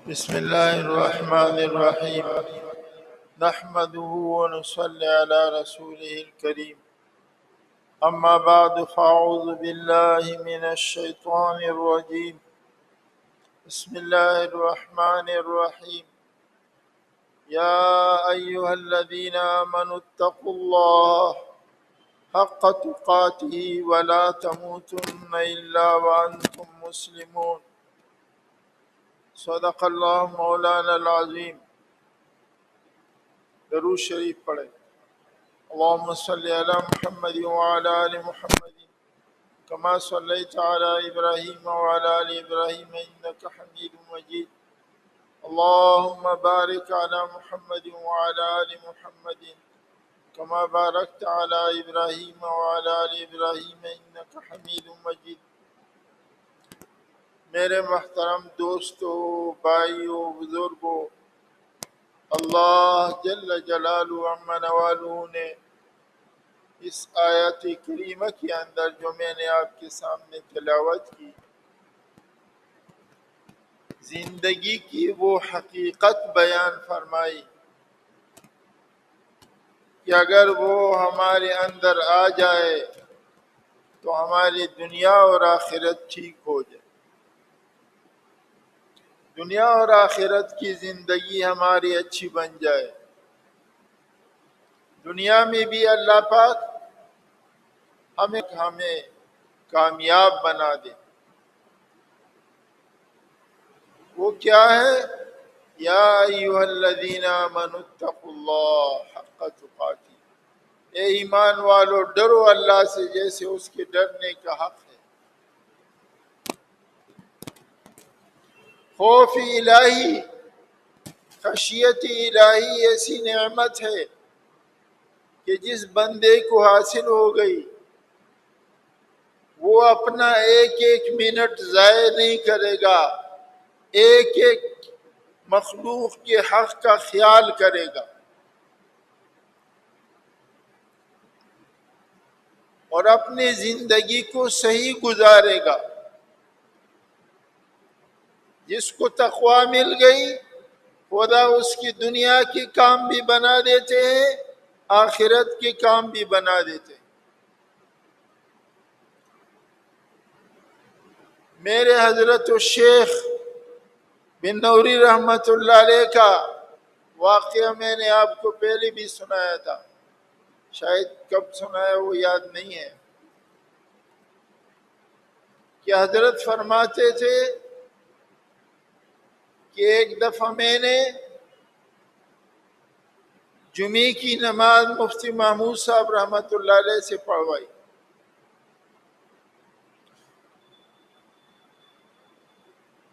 بسم الله الرحمن الرحيم نحمده ونصلي على رسوله الكريم أما بعد فأعوذ بالله من الشيطان الرجيم بسم الله الرحمن الرحيم يا أيها الذين آمنوا اتقوا الله حق تقاته ولا تموتن إلا وأنتم مسلمون صدق اللہ مولانا العظیم۔ درود شریف پڑھے۔ اللهم صل علی محمد وعلى آل محمد كما صليت على إبراهيم وعلى آل إبراهيم إنك حميد مجيد اللهم بارك على محمد وعلى آل محمد كما باركت على إبراهيم وعلى آل إبراهيم إنك حميد مجيد۔ میرے محترم دوستو، بھائیو، بزرگو، اللہ جل جلالہ عم نوالہ نے اس آیت کریمہ کے اندر جو میں نے آپ کے سامنے تلاوت کی، زندگی کی وہ حقیقت بیان فرمائی کہ اگر وہ ہمارے اندر آ جائے تو ہماری دنیا اور آخرت ٹھیک ہو جائے، دنیا اور آخرت کی زندگی ہماری اچھی بن جائے، دنیا میں بھی اللہ پاک ہمیں کامیاب بنا دے۔ وہ کیا ہے؟ یا ایھا الذین آمنوا اتقوا اللہ حق تقاته، اے ایمان والو ڈرو اللہ سے جیسے اس کے ڈرنے کا حق ہے۔ خوف الہی، خشیت الہی ایسی نعمت ہے کہ جس بندے کو حاصل ہو گئی وہ اپنا ایک ایک منٹ ضائع نہیں کرے گا، ایک ایک مخلوق کے حق کا خیال کرے گا اور اپنی زندگی کو صحیح گزارے گا۔ جس کو تقوی مل گئی خدا اس کی دنیا کے کام بھی بنا دیتے ہیں، آخرت کے کام بھی بنا دیتے ہیں۔ میرے حضرت الشیخ بن نوری رحمۃ اللہ علیہ کا واقعہ میں نے آپ کو پہلے بھی سنایا تھا، شاید کب سنایا وہ یاد نہیں ہے، کہ حضرت فرماتے تھے کہ ایک دفعہ میں نے جمعے کی نماز مفتی محمود صاحب رحمۃ اللہ علیہ سے پڑھوائی۔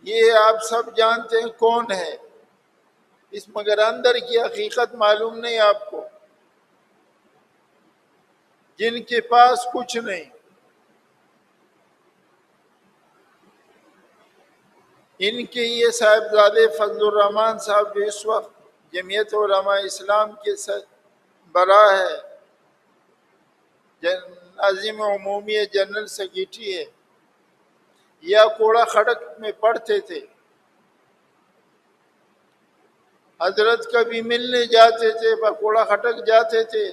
یہ آپ سب جانتے ہیں کون ہے، اس مگر اندر کی حقیقت معلوم نہیں آپ کو، جن کے پاس کچھ نہیں، ان کے یہ صاحبزادے فضل الرحمان صاحب جو اس وقت جمعیت علماء اسلام کے برا ہے، ناظم عمومی ہے، جنرل سیکریٹری ہے، یا کوڑا خڑک میں پڑھتے تھے۔ حضرت کبھی ملنے جاتے تھے، کوڑا خٹک جاتے تھے،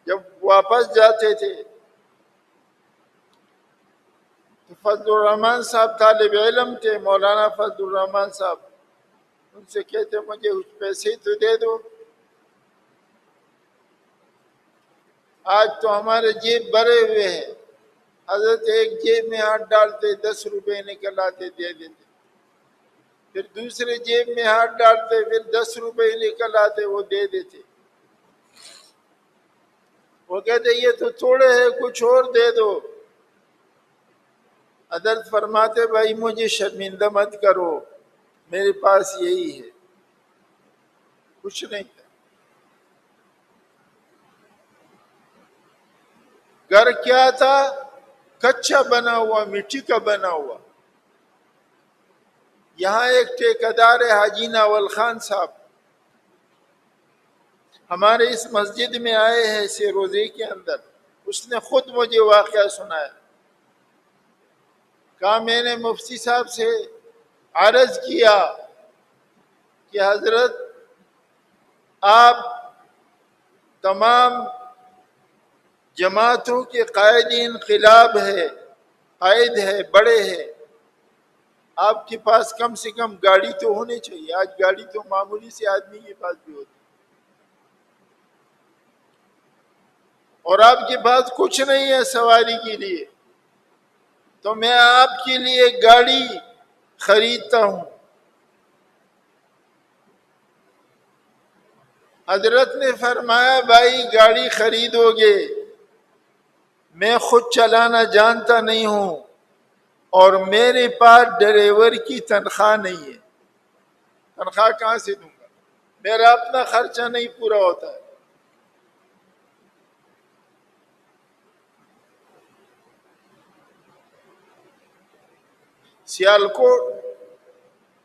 جب واپس جاتے تھے تو فضل الرحمان صاحب طالب علم تھے، مولانا فضل الرحمان صاحب، ان سے کہتے مجھے کچھ پیسے تو دے دو، آج تو ہمارے جیب بھرے ہوئے ہیں۔ حضرت ایک جیب میں ہاتھ ڈالتے 10 روپے نکل آتے دے دیتے، پھر دوسرے جیب میں ہاتھ ڈالتے پھر 10 روپے نکل آتے وہ دے دیتے۔ وہ کہتے یہ تو تھوڑے ہیں، کچھ اور دے دو۔ حضرت فرماتے بھائی مجھے شرمندہ مت کرو، میرے پاس یہی ہے، کچھ نہیں ہے۔ گھر کیا تھا؟ کچا بنا ہوا، مٹی کا بنا ہوا۔ یہاں ایک ٹھیکیدار ہے حاجی ناول خان صاحب، ہمارے اس مسجد میں آئے ہیں اسے روزے کے اندر، اس نے خود مجھے واقعہ سنایا، کہا میں نے مفتی صاحب سے عرض کیا کہ حضرت آپ تمام جماعتوں کے قائد انقلاب ہے، قائد ہے، بڑے ہیں، آپ کے پاس کم سے کم گاڑی تو ہونی چاہیے. آج گاڑی تو معمولی سے آدمی کے پاس بھی ہوتی، اور آپ کے پاس کچھ نہیں ہے سواری کے لیے، تو میں آپ کے لیے گاڑی خریدتا ہوں. حضرت نے فرمایا بھائی گاڑی خریدو گے، میں خود چلانا جانتا نہیں ہوں اور میرے پاس ڈرائیور کی تنخواہ نہیں ہے. تنخواہ کہاں سے دوں گا؟ میرا اپنا خرچہ نہیں پورا ہوتا ہے. سیالکوٹ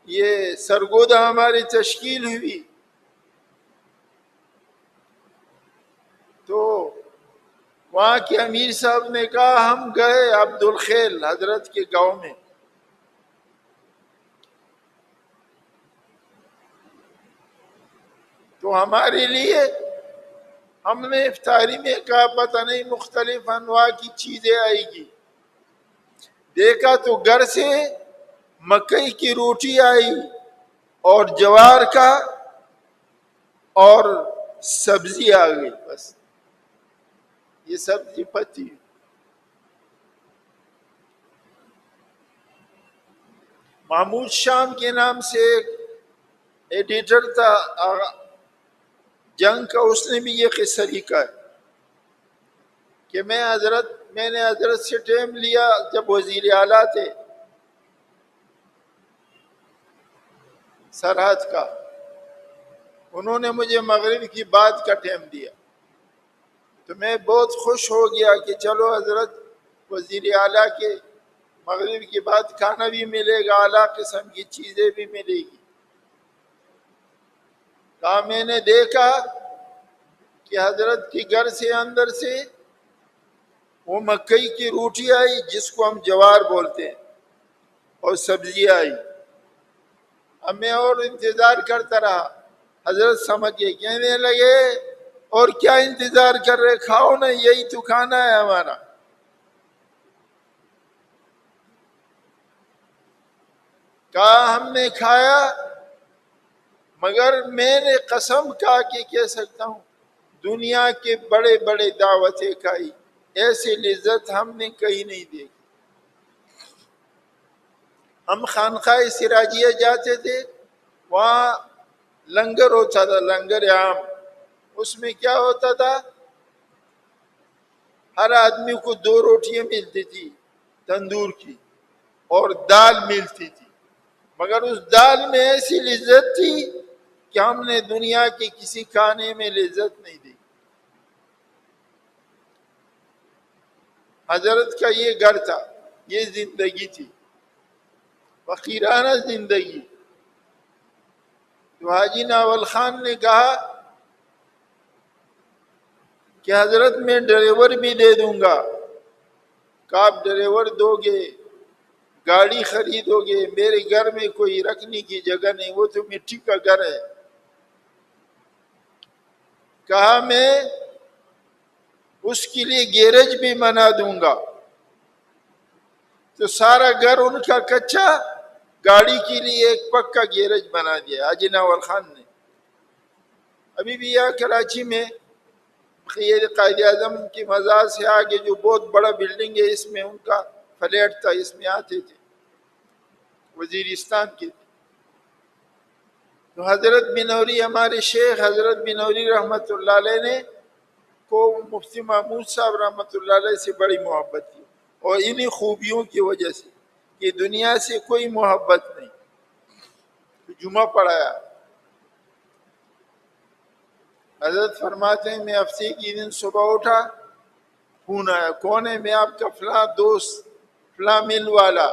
یہ سرگودا ہماری تشکیل ہوئی تو وہاں کے امیر صاحب نے کہا ہم گئے عبدالخیل حضرت کے گاؤں میں، تو ہمارے لیے ہم نے افطاری میں کہا پتہ نہیں مختلف انواع کی چیزیں آئے گی. دیکھا تو گھر سے مکئی کی روٹی آئی اور جوار کا اور سبزی آ گئی. بس یہ سبزی پتی. محمود شام کے نام سے ایک ایڈیٹر تھا جنگ کا، اس نے بھی یہ قصہ لکھا ہے کہ میں نے حضرت سے ٹائم لیا جب وزیر اعلیٰ تھے سرحد کا، انہوں نے مجھے مغرب کی بعد کا ٹائم دیا تو میں بہت خوش ہو گیا کہ چلو حضرت وزیر اعلیٰ کے مغرب کے بعد کھانا بھی ملے گا، اعلیٰ قسم کی چیزیں بھی ملے گی. کہا میں نے دیکھا کہ حضرت کے گھر سے اندر سے وہ مکئی کی روٹی آئی جس کو ہم جوار بولتے ہیں اور سبزی آئی. اب میں اور انتظار کرتا رہا. حضرت سمجھ گئے، کہنے لگے اور کیا انتظار کر رہے، کھاؤ نا، یہی تو کھانا ہے ہمارا. کہا ہم نے کھایا، مگر میں نے قسم کھا کے کہہ سکتا ہوں دنیا کے بڑے بڑے دعوتیں کھائی، ایسی لذت ہم نے کہیں نہیں دیکھی. ہم خانقاہ سراجیہ جاتے تھے، وہاں لنگر ہوتا تھا، لنگر عام. اس میں کیا ہوتا تھا، ہر آدمی کو 2 روٹیاں ملتی تھی تندور کی اور دال ملتی تھی، مگر اس دال میں ایسی لذت تھی کہ ہم نے دنیا کے کسی کھانے میں لذت نہیں دی. حضرت کا یہ گھر تھا، یہ زندگی تھی، فقیرانہ زندگی. تو حاجی ناول خان نے کہا کہ حضرت میں ڈرائیور بھی دے دوں گا. کہ آپ ڈرائیور دو گے، گاڑی خریدو گے، میرے گھر میں کوئی رکھنے کی جگہ نہیں، وہ تو مٹی کا گھر ہے. کہا میں اس کے لیے گیرج بھی بنا دوں گا. تو سارا گھر ان کا کچا، گاڑی کے لیے ایک پکا گیرج بنا دیا حاجی ناول خان نے. ابھی بھی یہاں کراچی میں یہ قائد اعظم کی مزار سے آگے جو بہت بڑا بلڈنگ ہے، اس میں ان کا فلیٹ تھا، اس میں آتے تھے، وزیرستان کے. تو حضرت بنوری، ہمارے شیخ حضرت بنوری رحمۃ اللہ علیہ نے کو مفتی محمود صاحب رحمۃ اللہ علیہ سے بڑی محبت تھی، اور انہی خوبیوں کی وجہ سے کہ دنیا سے کوئی محبت نہیں. تو جمعہ پڑھایا. حضرت فرماتے ہیں میں ہفتے کی دن صبح اٹھا، فون آیا، کون ہے؟ میں آپ کا فلاں دوست فلاں مل والا،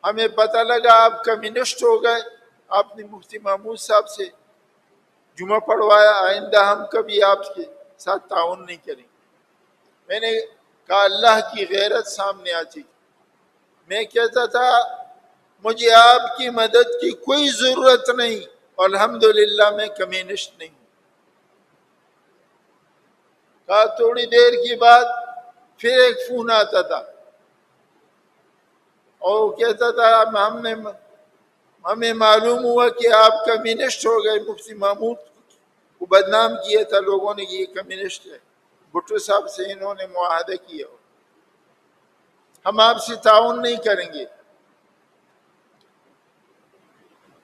ہمیں پتہ لگا آپ کمیونسٹ ہو گئے، آپ نے مفتی محمود صاحب سے جمعہ پڑھوایا، آئندہ ہم کبھی آپ کے ساتھ تعاون نہیں کریں. میں نے کہا اللہ کی غیرت سامنے آتی. میں کہتا تھا مجھے آپ کی مدد کی کوئی ضرورت نہیں، اور الحمدللہ میں کمیونسٹ نہیں ہوں۔ کہا تھوڑی دیر کی بعد پھر ایک فون آتا تھا اور وہ کہتا تھا ہمیں معلوم ہوا کہ آپ کمیونسٹ ہو گئے۔ مفتی محمود کو بدنام کیا تھا لوگوں نے کہ یہ کمیونسٹ ہے، بھٹو صاحب سے انہوں نے معاہدہ کیا، ہم آپ سے تعاون نہیں کریں گے۔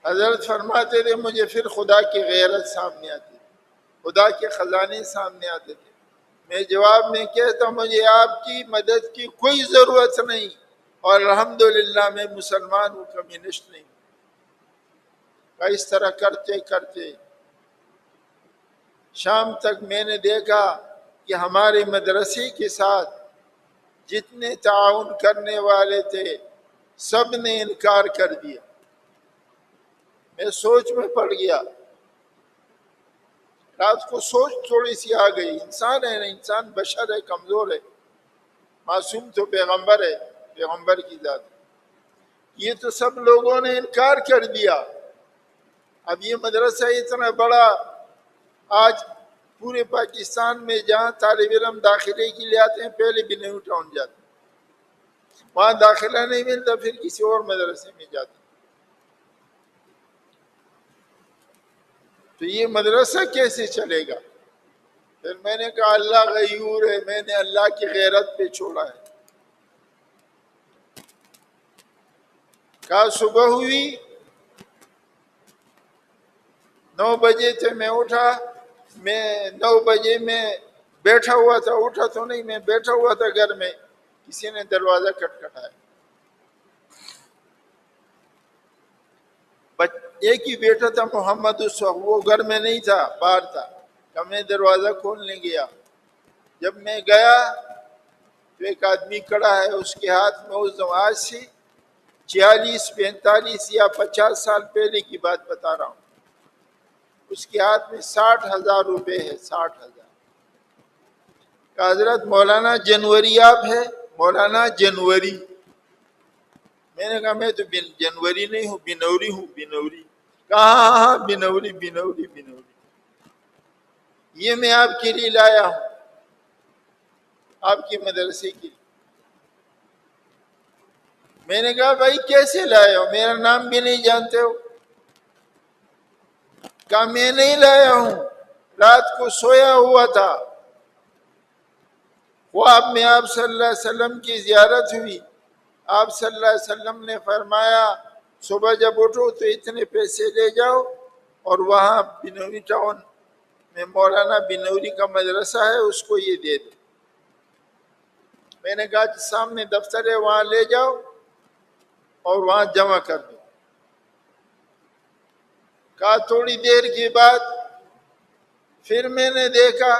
حضرت فرماتے تھے مجھے پھر خدا کی غیرت سامنے آتی، خدا کے خزانے سامنے آتے تھے۔ میں جواب میں کہتا مجھے آپ کی مدد کی کوئی ضرورت نہیں، اور الحمدللہ میں مسلمان ہوں، کمیونسٹ نہیں ہوں۔ اس طرح کرتے کرتے شام تک میں نے دیکھا کہ ہمارے مدرسے کے ساتھ جتنے تعاون کرنے والے تھے سب نے انکار کر دیا۔ میں سوچ میں پڑ گیا، رات کو سوچ تھوڑی سی آ گئی، انسان ہے، انسان بشر ہے، کمزور ہے، معصوم تو پیغمبر ہے، پیغمبر کی ذات ہے، یہ تو سب لوگوں نے انکار کر دیا۔ اب یہ مدرسہ اتنا بڑا، آج پورے پاکستان میں جہاں طالب علم داخلے کے لیے آتے ہیں پہلے بنو ٹاؤن جاتے ہیں، وہاں داخلہ نہیں ملتا پھر کسی اور مدرسے میں جاتے ہیں۔ تو یہ مدرسہ کیسے چلے گا؟ پھر میں نے کہا اللہ غیور ہے، میں نے اللہ کی غیرت پہ چھوڑا ہے۔ کہا صبح ہوئی، 9 بجے تھے، میں اٹھا، میں 9 بجے میں بیٹھا ہوا تھا، اٹھا تو نہیں، میں بیٹھا ہوا تھا گھر میں، کسی نے دروازہ کھٹکھٹایا، ایک ہی بیٹا تھا محمد، اس وقت وہ گھر میں نہیں تھا، باہر تھا، تو میں دروازہ کھولنے گیا۔ جب میں گیا تو ایک آدمی کھڑا ہے، اس کے ہاتھ میں اس آج سے 40 45 یا 50 سال پہلے کی بات بتا رہا ہوں، اس کے ہاتھ میں 60,000 روپے ہے، 60,000۔ کہ حضرت مولانا جنوری آپ ہے؟ مولانا جنوری۔ میں نے کہا میں تو جنوری نہیں ہوں، بنوری ہوں، بنوری۔ کہا ہاں ہاں بنوری بنوری بنوری، یہ میں آپ کے لیے لایا ہوں، آپ کے مدرسے کے لیے۔ میں نے کہا بھائی کیسے لائے ہو، میرا نام بھی نہیں جانتے ہو؟ کہا میں نہیں لایا ہوں، رات کو سویا ہوا تھا، خواب میں آپ صلی اللہ علیہ وسلم کی زیارت ہوئی، آپ صلی اللہ علیہ وسلم نے فرمایا صبح جب اٹھو تو اتنے پیسے لے جاؤ اور وہاں بنوری ٹاؤن میں مولانا بنوری کا مدرسہ ہے اس کو یہ دے دو۔ میں نے کہا کہ سامنے دفتر ہے وہاں لے جاؤ اور وہاں جمع کر دو۔ کہا تھوڑی دیر کے بعد پھر میں نے دیکھا،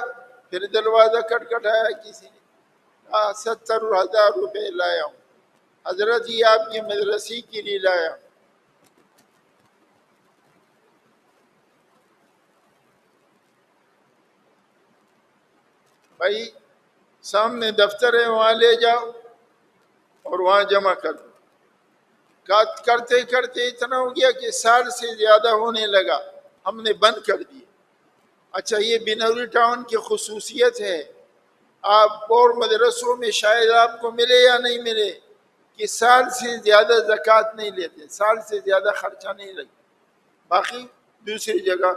پھر دروازہ کھٹکھٹایا کسی نے، کہا 70,000 روپے لایا ہوں حضرت، یہ آپ کے مدرسے کے لیے لایا ہوں۔ بھائی سامنے دفتر ہے وہاں لے جاؤ اور وہاں جمع کر دو۔ کرتے کرتے اتنا ہو گیا کہ سال سے زیادہ ہونے لگا، ہم نے بند کر دیا۔ اچھا یہ بنوری ٹاؤن کی خصوصیت ہے، آپ اور مدرسوں میں شاید آپ کو ملے یا نہیں ملے، کہ سال سے زیادہ زکوٰۃ نہیں لیتے، سال سے زیادہ خرچہ نہیں لگتا، باقی دوسری جگہ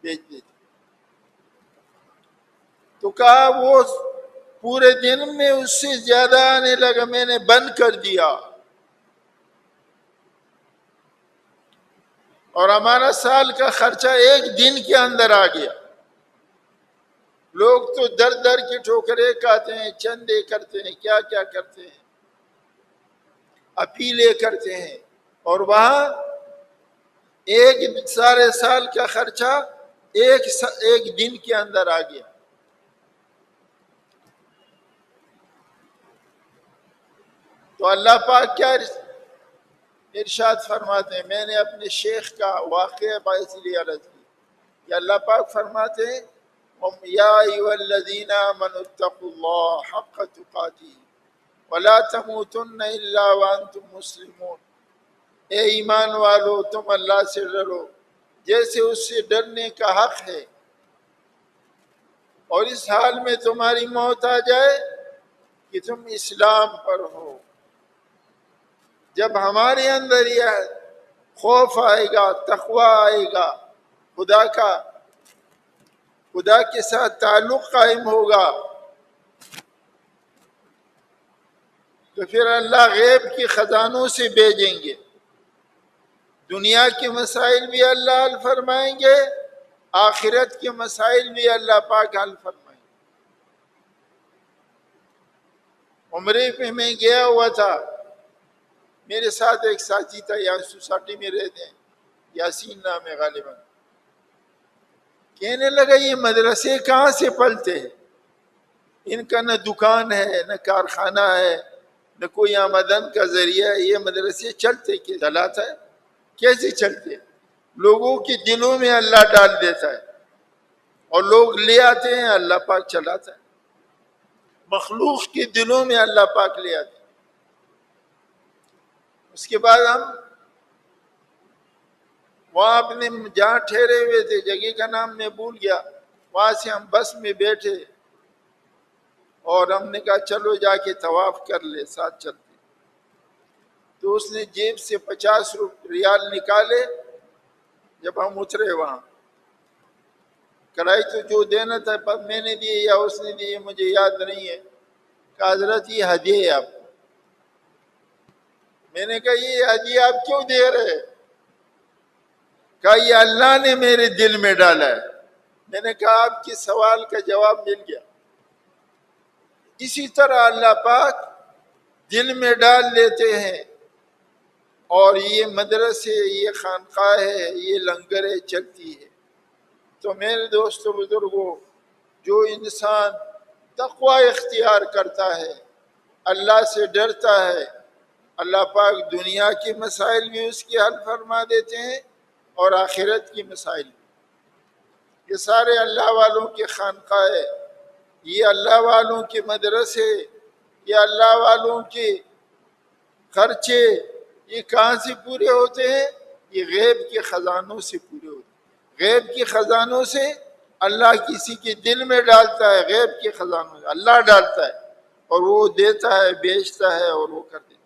بیچ دیتے۔ تو کہا وہ پورے دن میں اس سے زیادہ آنے لگا، میں نے بند کر دیا، اور ہمارا سال کا خرچہ ایک دن کے اندر آ گیا۔ لوگ تو در در کی ٹھوکریں کھاتے ہیں، چندے کرتے ہیں، کیا کیا کرتے ہیں، اپیلیں کرتے ہیں، اور وہاں ایک سارے سال کا خرچہ ایک دن کے اندر آ گیا۔ تو اللہ پاک کیا ارشاد فرماتے ہیں، میں نے اپنے شیخ کا واقعہ اس لیے عرض کی کہ اللہ پاک فرماتے ہیں یا ایھا الذین آمنوا اتقوا اللہ حق تقاتہ ولا تموتن الا وانتم مسلمون، اے ایمان والو تم اللہ سے ڈرو جیسے اس سے ڈرنے کا حق ہے، اور اس حال میں تمہاری موت آ جائے کہ تم اسلام پر ہو۔ جب ہمارے اندر یہ خوف آئے گا، تقوی آئے گا، خدا کے ساتھ تعلق قائم ہوگا، تو پھر اللہ غیب کے خزانوں سے بھیجیں گے۔ دنیا کے مسائل بھی اللہ حل فرمائیں گے، آخرت کے مسائل بھی اللہ پاک حل فرمائیں گے۔ عمرے پہ میں گیا ہوا تھا، میرے ساتھ ایک ساتھی تھا، یہاں سوسائٹی میں رہتے ہیں، یاسین نام ہے غالباً۔ کہنے لگا یہ مدرسے کہاں سے پلتے ہیں؟ ان کا نہ دکان ہے، نہ کارخانہ ہے، نہ کوئی آمدن کا ذریعہ ہے، یہ مدرسے چلتے کہ چلاتا ہے؟ کیسے چلتے؟ لوگوں کے دلوں میں اللہ ڈال دیتا ہے اور لوگ لے آتے ہیں، اللہ پاک چلاتا ہے۔ مخلوق کے دلوں میں اللہ پاک لے آتے ہیں۔ اس کے بعد ہم وہاں اپنے جہاں ٹھہرے ہوئے تھے، جگہ کا نام میں بھول گیا، وہاں سے ہم بس میں بیٹھے اور ہم نے کہا چلو جا کے طواف کر لے، ساتھ چلتے۔ تو اس نے جیب سے 50 ریال نکالے۔ جب ہم اترے وہاں، کرائے تو جو دینا تھا میں نے دیے یا اس نے دیے مجھے یاد نہیں ہے، کہا حضرت یہ ہدیہ ہے آپ کو۔ میں نے کہا یہ ہدیہ آپ کیوں دے رہے؟ کہا یہ اللہ نے میرے دل میں ڈالا ہے۔ میں نے کہا آپ کے سوال کا جواب مل گیا۔ اسی طرح اللہ پاک دل میں ڈال لیتے ہیں، اور یہ مدرسے، یہ خانقاہ ہے، یہ لنگریں چلتی ہے۔ تو میرے دوستو بزرگوں، جو انسان تقوی اختیار کرتا ہے، اللہ سے ڈرتا ہے، اللہ پاک دنیا کے مسائل بھی اس کے حل فرما دیتے ہیں اور آخرت کی مسائل بھی۔ یہ سارے اللہ والوں کے خانقاہ، یہ اللہ والوں کے مدرسے، یہ اللہ والوں کے خرچے، یہ کہاں سے پورے ہوتے ہیں؟ یہ غیب کے خزانوں سے پورے ہوتے ہیں۔ غیب کے خزانوں سے اللہ کسی کے دل میں ڈالتا ہے، غیب کے خزانوں سے اللہ ڈالتا ہے، اور وہ دیتا ہے، بیچتا ہے، اور وہ کر دیتا ہے۔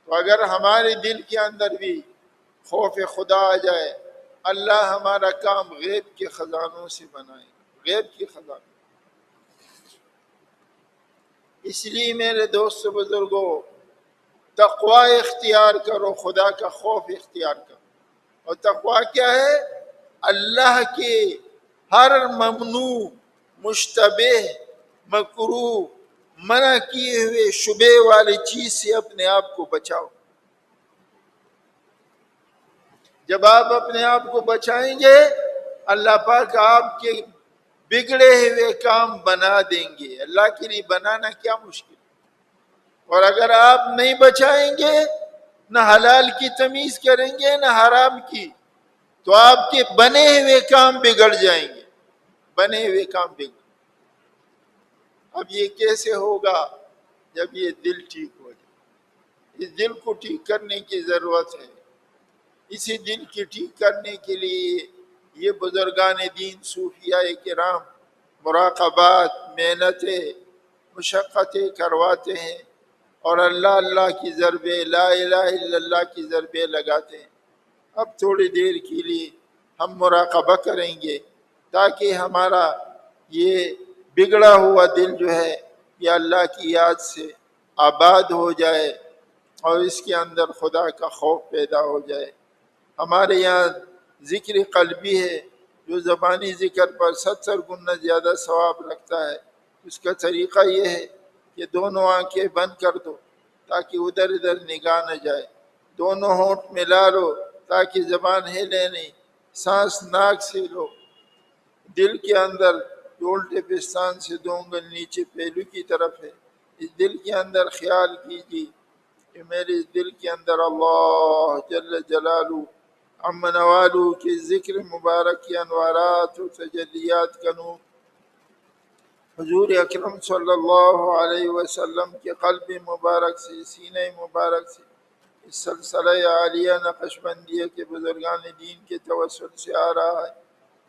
تو اگر ہمارے دل کے اندر بھی خوف خدا آ جائے، اللہ ہمارا کام غیب کے خزانوں سے بنائے، غیب کے خزانوں۔ اس لیے میرے دوست بزرگوں، تقوی اختیار کرو، خدا کا خوف اختیار کرو۔ اور تقوی کیا ہے؟ اللہ کے ہر ممنوع، مشتبہ، مکروہ، منع کیے ہوئے شبہ والی چیز سے اپنے آپ کو بچاؤ۔ جب آپ اپنے آپ کو بچائیں گے، اللہ پاک آپ کے بگڑے ہوئے کام بنا دیں گے۔ اللہ کے لیے بنانا کیا مشکل۔ اور اگر آپ نہیں بچائیں گے، نہ حلال کی تمیز کریں گے، نہ حرام کی، تو آپ کے بنے ہوئے کام بگڑ جائیں گے، بنے ہوئے کام بگڑ۔ اب یہ کیسے ہوگا؟ جب یہ دل ٹھیک ہو جائے۔ اس دل کو ٹھیک کرنے کی ضرورت ہے۔ اسی دل کی ٹھیک کرنے کے لیے یہ بزرگان دین، صوفیاء کرام مراقبات، محنتیں، مشقتیں کرواتے ہیں، اور اللہ کی ضربیں، لا الہ الا اللہ کی ضربیں لگاتے ہیں۔ اب تھوڑی دیر کے لیے ہم مراقبہ کریں گے، تاکہ ہمارا یہ بگڑا ہوا دل جو ہے یہ اللہ کی یاد سے آباد ہو جائے، اور اس کے اندر خدا کا خوف پیدا ہو جائے۔ ہمارے یہاں ذکر قلبی ہے، جو زبانی ذکر پر 70 گنا زیادہ ثواب رکھتا ہے۔ اس کا طریقہ یہ ہے کہ دونوں آنکھیں بند کر دو تاکہ ادھر ادھر نگاہ نہ جائے، دونوں ہونٹ ملا لو تاکہ زبان ہلے نہیں، سانس ناک سے لو، دل کے اندر الٹے پستان سے 2 انگل نیچے پہلو کی طرف ہے، اس دل کے اندر خیال کیجیے کہ میرے اس دل کے اندر اللہ جل جلالہ عم نوالہ کے ذکر مبارک کی انوارات و تجلیات کا نور حضور اکرم صلی اللہ علیہ وسلم کے قلب مبارک سے، سینہ مبارک سے اس سلسلہ عالیہ نقشبندیہ کے بزرگان دین کے توسل سے آ رہا ہے،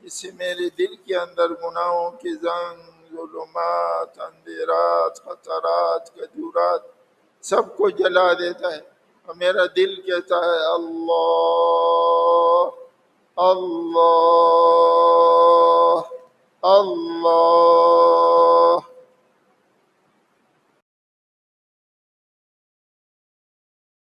جس سے میرے دل کے اندر گناہوں کے زنگ، ظلمات، اندھیرات، خطرات، کدورات سب کو جلا دیتا ہے، اور میرا دل کہتا ہے اللہ اللہ اللہ